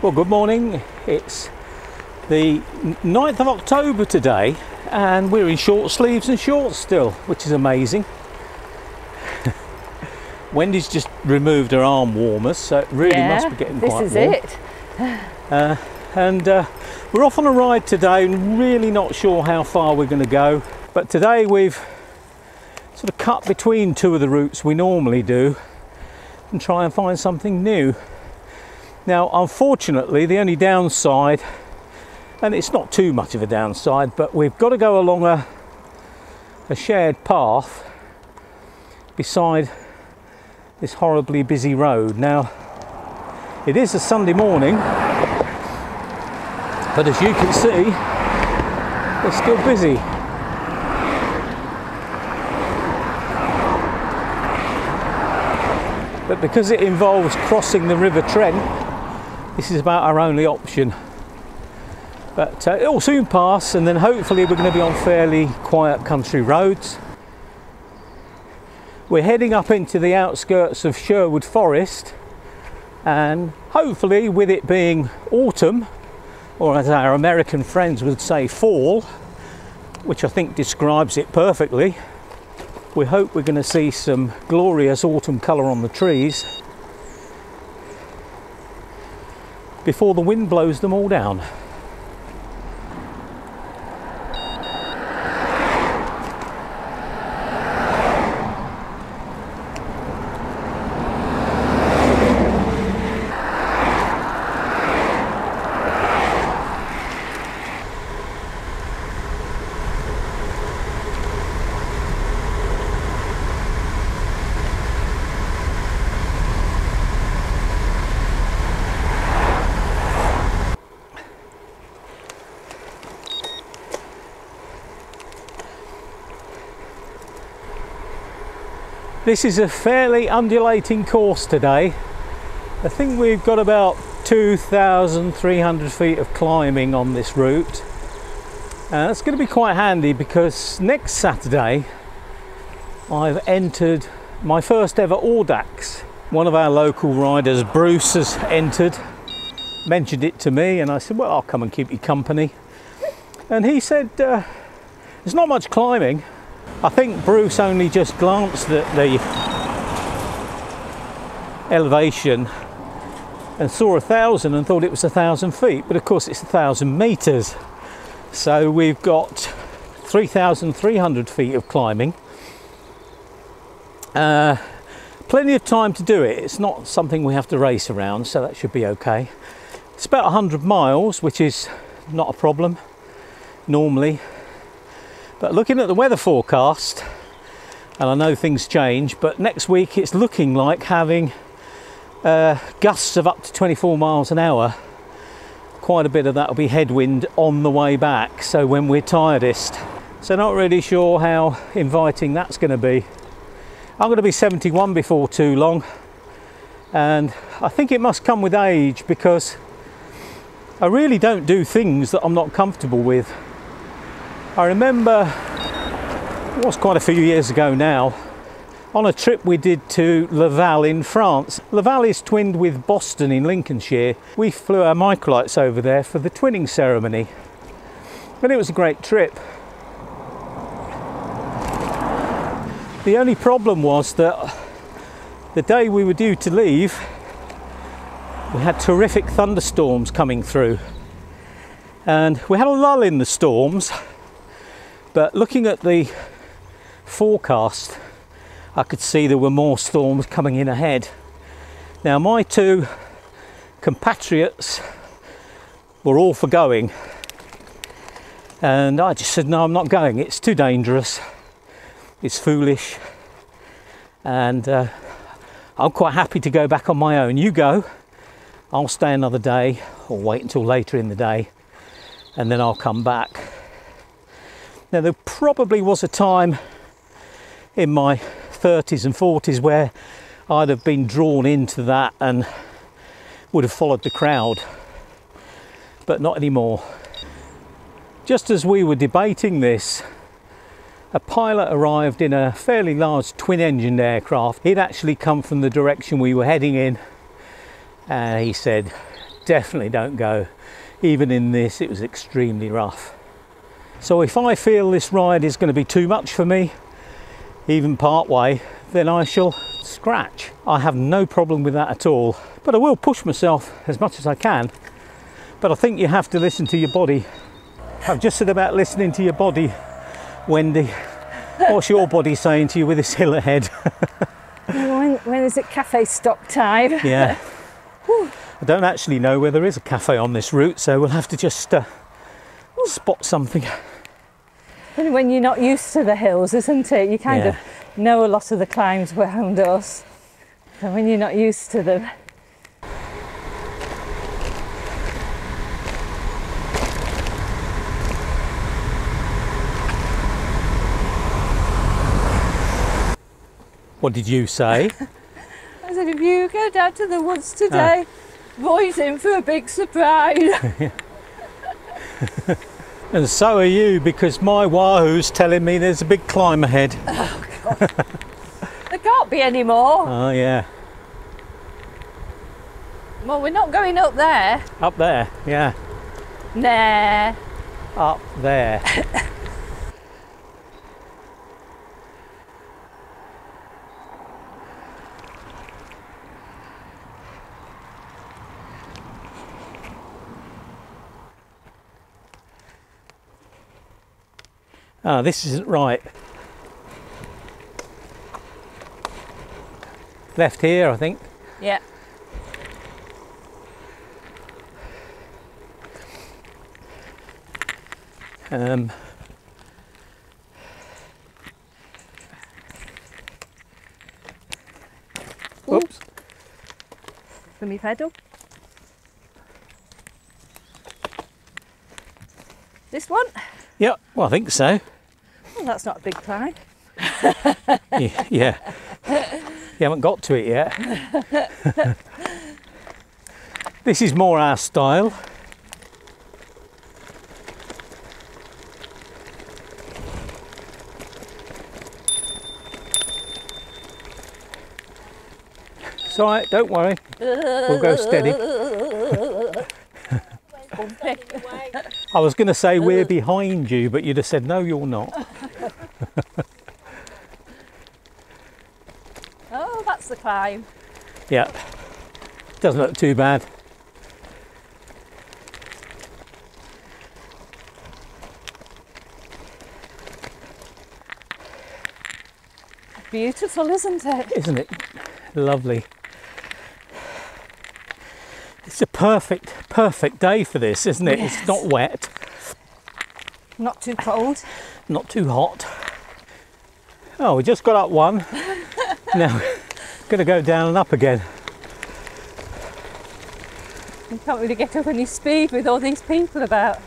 Well, good morning. It's the 9th of October today and we're in short sleeves and shorts still, which is amazing. Wendy's just removed her arm warmers, so it really must be getting quite warm. This is it. We're off on a ride today and really not sure how far we're going to go. But today we've sort of cut between two of the routes we normally do and try and find something new. Now, unfortunately, the only downside, and it's not too much of a downside, but we've got to go along a shared path beside this horribly busy road. Now, it is a Sunday morning, but as you can see, it's still busy. But because it involves crossing the River Trent, this is about our only option. But it'll soon pass, and then hopefully we're going to be on fairly quiet country roads. We're heading up into the outskirts of Sherwood Forest, and hopefully, with it being autumn, or as our American friends would say, fall, which I think describes it perfectly, we hope we're going to see some glorious autumn colour on the trees before the wind blows them all down. This is a fairly undulating course today. I think we've got about 2,300 feet of climbing on this route. That's going to be quite handy because next Saturday I've entered my first ever Audax. One of our local riders, Bruce, has entered, mentioned it to me, and I said, well, I'll come and keep you company. And he said, there's not much climbing. I think Bruce only just glanced at the elevation and saw 1,000 and thought it was 1,000 feet, but of course it's 1,000 meters. So we've got 3,300 feet of climbing. Plenty of time to do it. It's not something we have to race around, so that should be okay. It's about 100 miles, which is not a problem normally. But looking at the weather forecast, and I know things change, but next week it's looking like having gusts of up to 24 miles an hour. Quite a bit of that will be headwind on the way back, so when we're tiredest. So not really sure how inviting that's going to be. I'm going to be 71 before too long, and I think it must come with age because I really don't do things that I'm not comfortable with. I remember, it was quite a few years ago now, on a trip we did to Laval in France. Laval is twinned with Boston in Lincolnshire. We flew our microlights over there for the twinning ceremony, and it was a great trip. The only problem was that the day we were due to leave, we had terrific thunderstorms coming through, and we had a lull in the storms. But looking at the forecast, I could see there were more storms coming in ahead. Now, my two compatriots were all for going, and I just said, no, I'm not going. It's too dangerous. It's foolish. And I'm quite happy to go back on my own. You go. I'll stay another day or wait until later in the day, and then I'll come back. Now, there probably was a time in my 30s and 40s where I'd have been drawn into that and would have followed the crowd, but not anymore. Just as we were debating this, a pilot arrived in a fairly large twin-engined aircraft. He'd actually come from the direction we were heading in, and he said, definitely don't go. Even in this, it was extremely rough. So if I feel this ride is going to be too much for me, even part way, then I shall scratch. I have no problem with that at all, but I will push myself as much as I can. But I think you have to listen to your body. I've just said about listening to your body, Wendy. What's your body saying to you with this hill ahead? When is it cafe stop time? Yeah. I don't actually know where there is a cafe on this route, so we'll have to just spot something. When you're not used to the hills, isn't it? You kind of know a lot of the climbs around us. So when you're not used to them. What did you say? I said, if you go down to the woods today, Roy's in for a big surprise. And so are you, because my wahoo's telling me there's a big climb ahead. Oh, God. There can't be any more. Oh, yeah. Well, we're not going up there. Up there, yeah. Nah. Up there. Ah, this isn't right. Left here, I think. Yeah. Oops. Let me pedal. This one? Yeah, well, I think so. Well, that's not a big climb. Yeah. You haven't got to it yet. This is more our style. It's all right, don't worry. We'll go steady. I was going to say we're behind you, but you'd have said, no, you're not. Oh, that's the climb. Yeah, doesn't look too bad. Beautiful, isn't it? Isn't it lovely? It's a perfect day for this, isn't it? Yes. It's not wet, Not too cold. not too hot. Oh, we just got up one. Now, going to go down and up again. You can't really get up any speed with all these people about.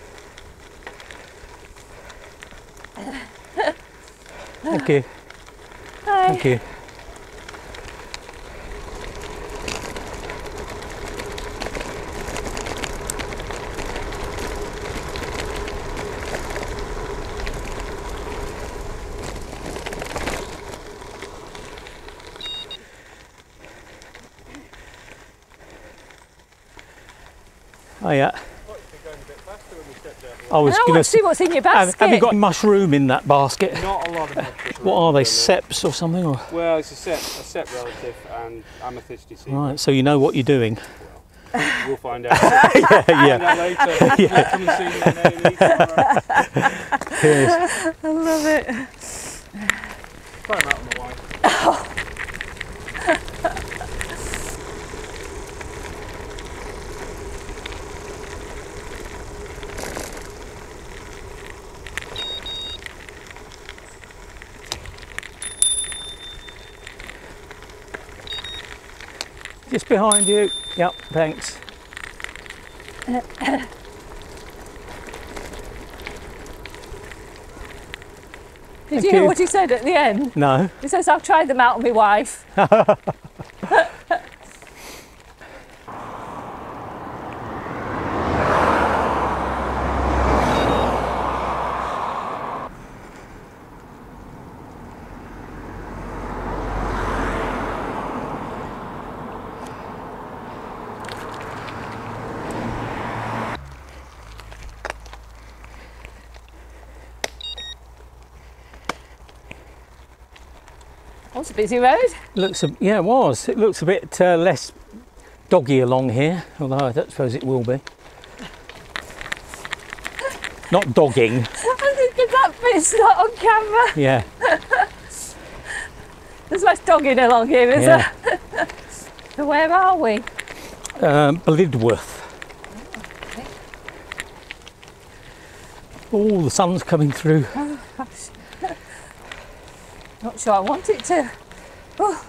Thank you. Hi. Thank you. Oh yeah. I was I going want to see what's in your basket. Have you got mushroom in that basket? Not a lot of mushroom. What are they, seps or something? Or? Well, it's a sep relative and amethysty seed. Right, so you know what you're doing. We'll find out. Yeah. Find out later. Yeah. Come and see me in A&E tomorrow. Cheers. I love it. Try them out with my wife. Just behind you. Yep, thanks. Did you hear what he said at the end? No. He says, I'll try them out on my wife. What's a busy road? Looks yeah, it was. It looks a bit less doggy along here, although I don't suppose it will be. Not dogging. Because that bit's not on camera. Yeah. There's less dogging along here, is there? So where are we? Blidworth. Oh, the sun's coming through. Oh, gosh. Not sure I want it to. Oh.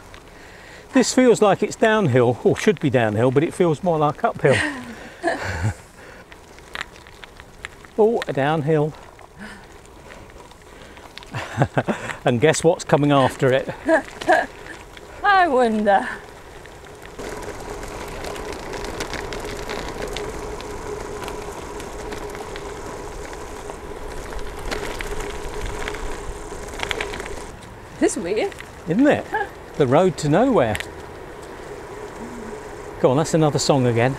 This feels like it's downhill, or should be downhill, but it feels more like uphill. Oh, a downhill. And guess what's coming after it? I wonder. This is weird. Isn't it? The road to nowhere. Go on, that's another song again.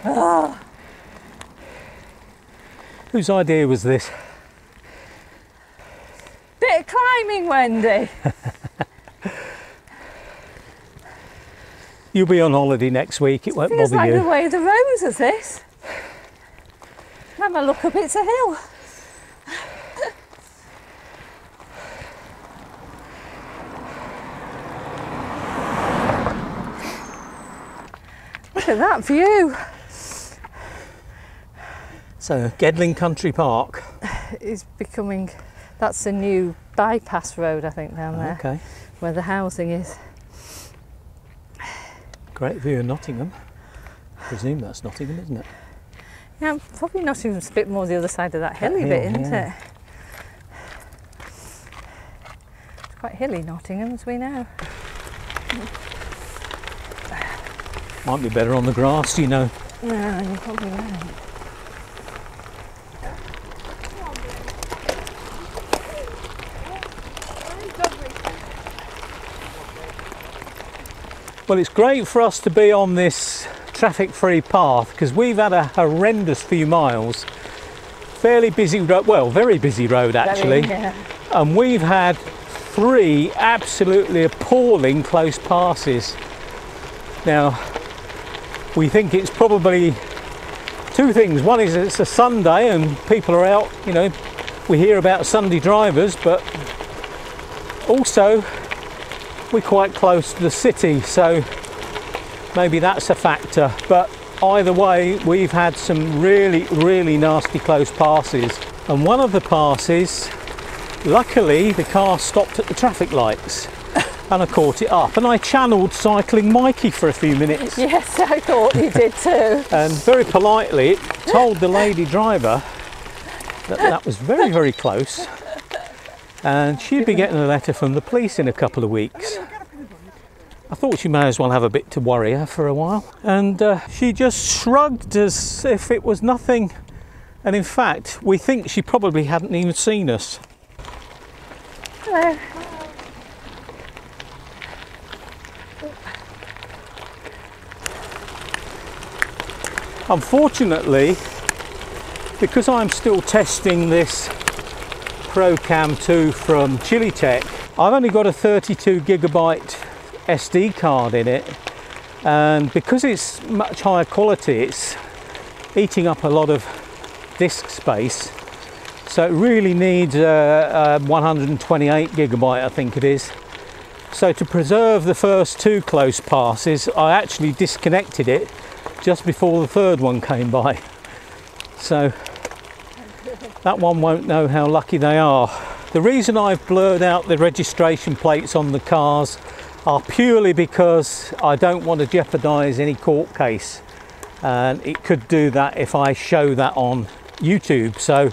Oh. Whose idea was this? Bit of climbing, Wendy. You'll be on holiday next week, it won't Feels bother like you. the way of the rose is this. Have a look up, it's a hill. Look at that view. So, Gedling Country Park. It's becoming, that's a new bypass road, I think, down there, Okay. where the housing is. Great view of Nottingham. I presume that's Nottingham, isn't it? Yeah, probably Nottingham's a bit more the other side of that hilly hill, bit, isn't yeah. it? It's quite hilly, Nottingham, as we know. Might be better on the grass, you know. No, you're probably right. Well, it's great for us to be on this traffic-free path because we've had a horrendous few miles. Fairly busy road, well, very busy road actually. Very, yeah. And we've had 3 absolutely appalling close passes. Now, we think it's probably 2 things. One is it's a Sunday and people are out, you know, we hear about Sunday drivers, but also we're quite close to the city, so maybe that's a factor. But either way, we've had some really nasty close passes. And one of the passes, luckily the car stopped at the traffic lights and I caught it up, and I channeled Cycling Mikey for a few minutes. Yes, I thought you did too. And very politely told the lady driver that that was very close, and she'd be getting a letter from the police in a couple of weeks. I thought she may as well have a bit to worry her for a while, and she just shrugged as if it was nothing, and in fact we think she probably hadn't even seen us. Hello. Unfortunately, because I'm still testing this ProCam 2 from Chilli-Tech, I've only got a 32GB SD card in it, and because it's much higher quality, it's eating up a lot of disk space, so it really needs a 128GB, I think it is. So to preserve the first 2 close passes, I actually disconnected it just before the third one came by, so that one won't know how lucky they are. The reason I've blurred out the registration plates on the cars are purely because I don't want to jeopardise any court case, and it could do that if I show that on YouTube. So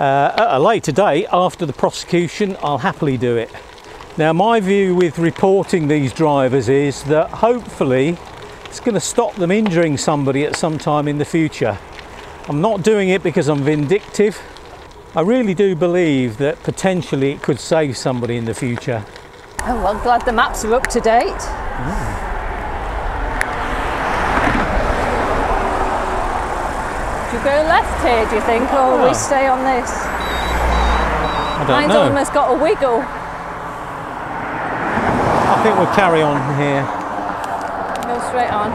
at a later date, after the prosecution, I'll happily do it. Now, my view with reporting these drivers is that hopefully it's going to stop them injuring somebody at some time in the future. I'm not doing it because I'm vindictive. I really do believe that potentially it could save somebody in the future. Oh, well, glad the maps are up to date. go left here, do you think, or we stay on this? I don't Mine's know. almost got a wiggle. I think we'll carry on here. Go straight on.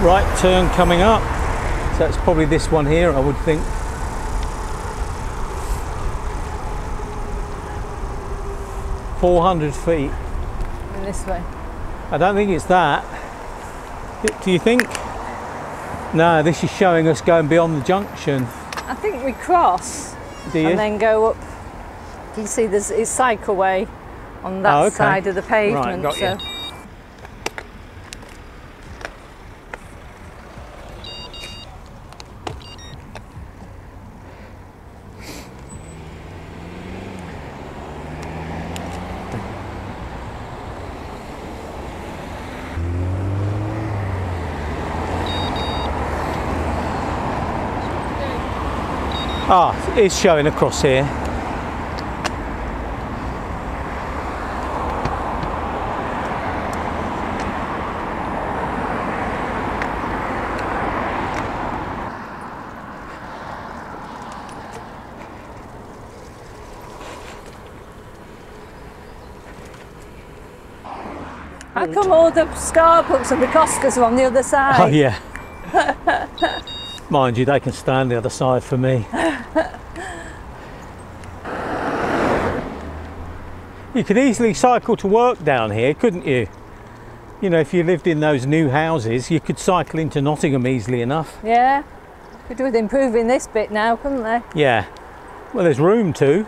Right turn coming up. So it's probably this one here, I would think. "400 feet. And this way. I don't think it's that. Do you think? No, this is showing us going beyond the junction. I think we cross Do you? and then go up. You see there's a cycleway on that okay. side of the pavement. Right, got you. Ah, it's showing across here. How come all the Starbucks and the Costco's are on the other side? Oh yeah. Mind you, they can stand the other side for me. You could easily cycle to work down here, couldn't you? You know, if you lived in those new houses, you could cycle into Nottingham easily enough. Yeah. Could do with improving this bit now, couldn't they? Yeah. Well, there's room to.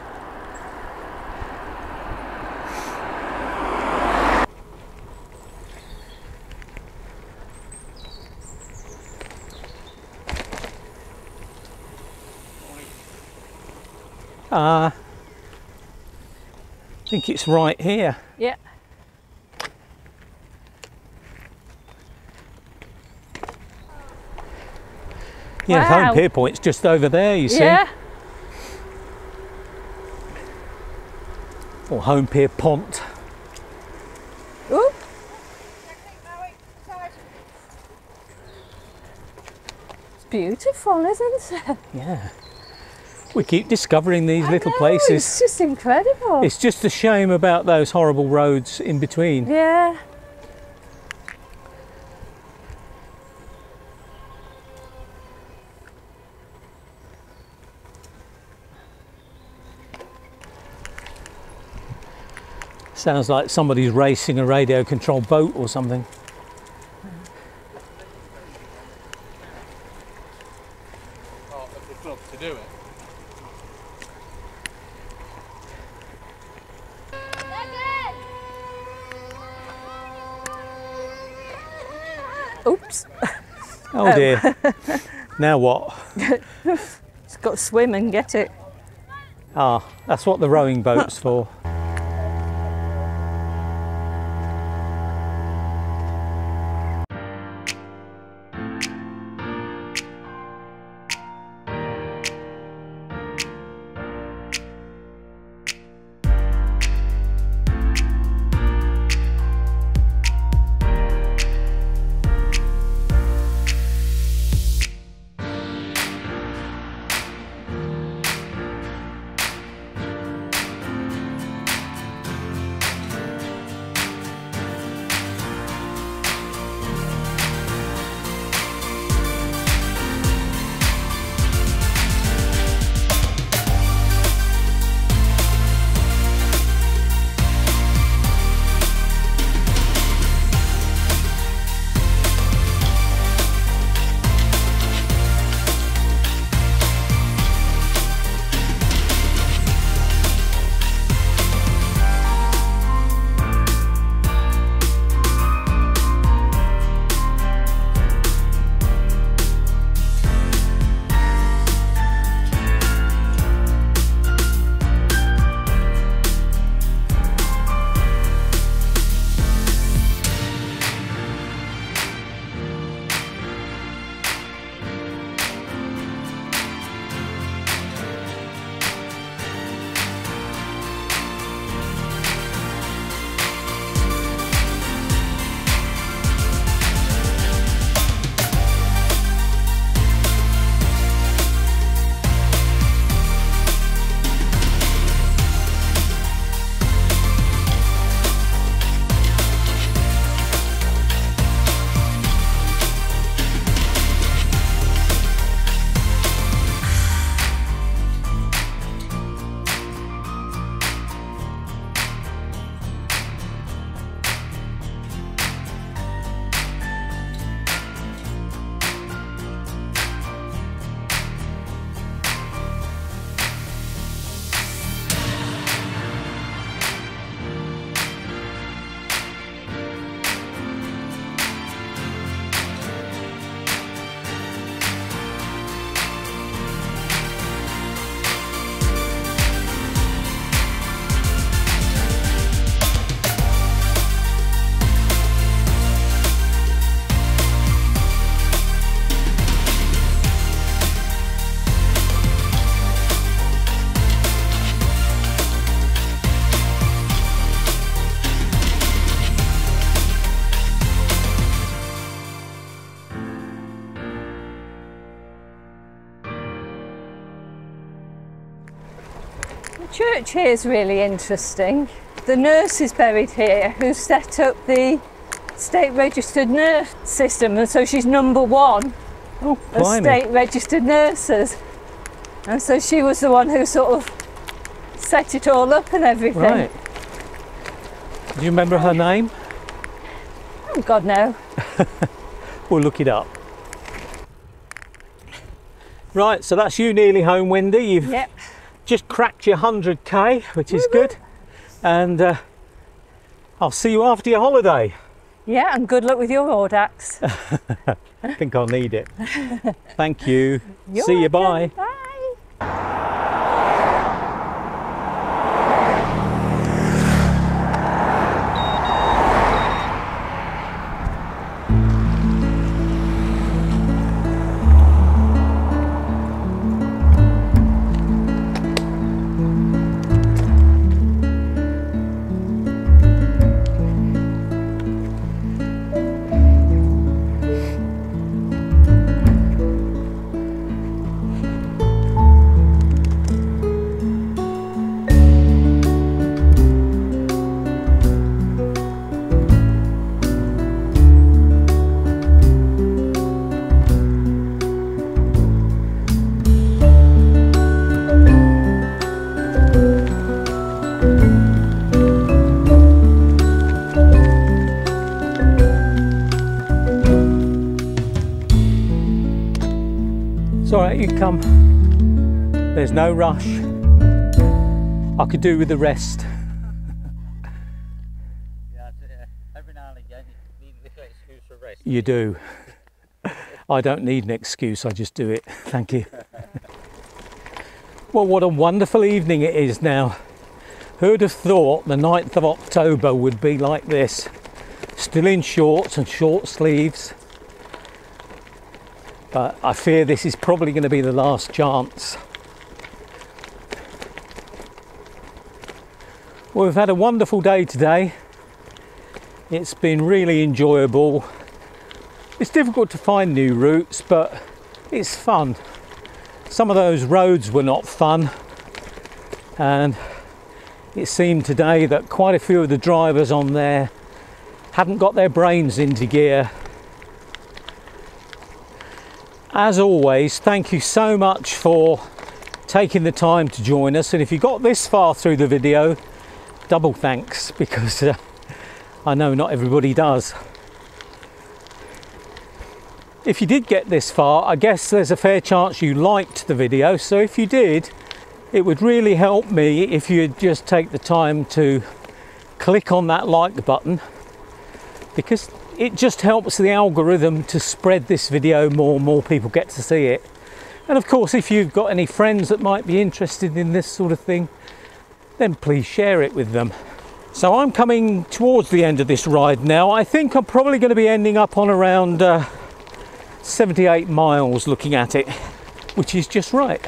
I think it's right here. Yeah. Yeah, Wow. home pier point's just over there, you see. Yeah. Or home pier pont. Ooh. It's beautiful, isn't it? Yeah. We keep discovering these little I know, places. It's just incredible. It's just a shame about those horrible roads in between. Yeah. Sounds like somebody's racing a radio controlled boat or something. Part of the club to do it. Oops. Oh dear. Now what? It's got to swim and get it. Ah, that's what the rowing boat's for. church here is really interesting. The nurse is buried here who set up the state registered nurse system, and so she's number one Oh, of blimey. state registered nurses. And so she was the one who sort of set it all up and everything. Right. Do you remember her name? Oh, God, no. We'll look it up. Right, so that's you nearly home, Wendy. You've Yep. just cracked your 100k, which is good. And I'll see you after your holiday. Yeah, and good luck with your Audax. I think I'll need it. Thank you. You're See you, welcome. bye. Bye. It's all right, you can come. There's no rush. I could do with the rest. Yeah, every now and again you need a little excuse for rest. You do. I don't need an excuse, I just do it. Thank you. Well, what a wonderful evening it is now. Who'd have thought the 9th of October would be like this? Still in shorts and short sleeves. But I fear this is probably going to be the last chance. Well, we've had a wonderful day today. It's been really enjoyable. It's difficult to find new routes, but it's fun. Some of those roads were not fun, and it seemed today that quite a few of the drivers on there hadn't got their brains into gear. As always, thank you so much for taking the time to join us, and if you got this far through the video, double thanks, because I know not everybody does. If you did get this far, I guess there's a fair chance you liked the video, so if you did, it would really help me if you'd just take the time to click on that like button, because it just helps the algorithm to spread this video more people get to see it. And of course, if you've got any friends that might be interested in this sort of thing, then please share it with them. So I'm coming towards the end of this ride now. I think I'm probably going to be ending up on around 78 miles looking at it, which is just right.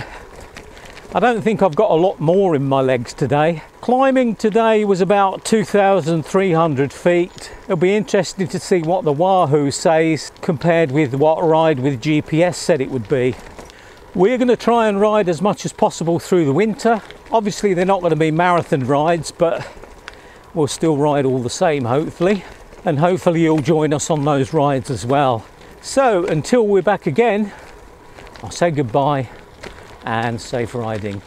I don't think I've got a lot more in my legs today. Climbing today was about 2,300 feet. It'll be interesting to see what the Wahoo says compared with what Ride with GPS said it would be. We're going to try and ride as much as possible through the winter. Obviously they're not going to be marathon rides, but we'll still ride all the same, hopefully. And hopefully you'll join us on those rides as well. So until we're back again, I'll say goodbye and safe riding.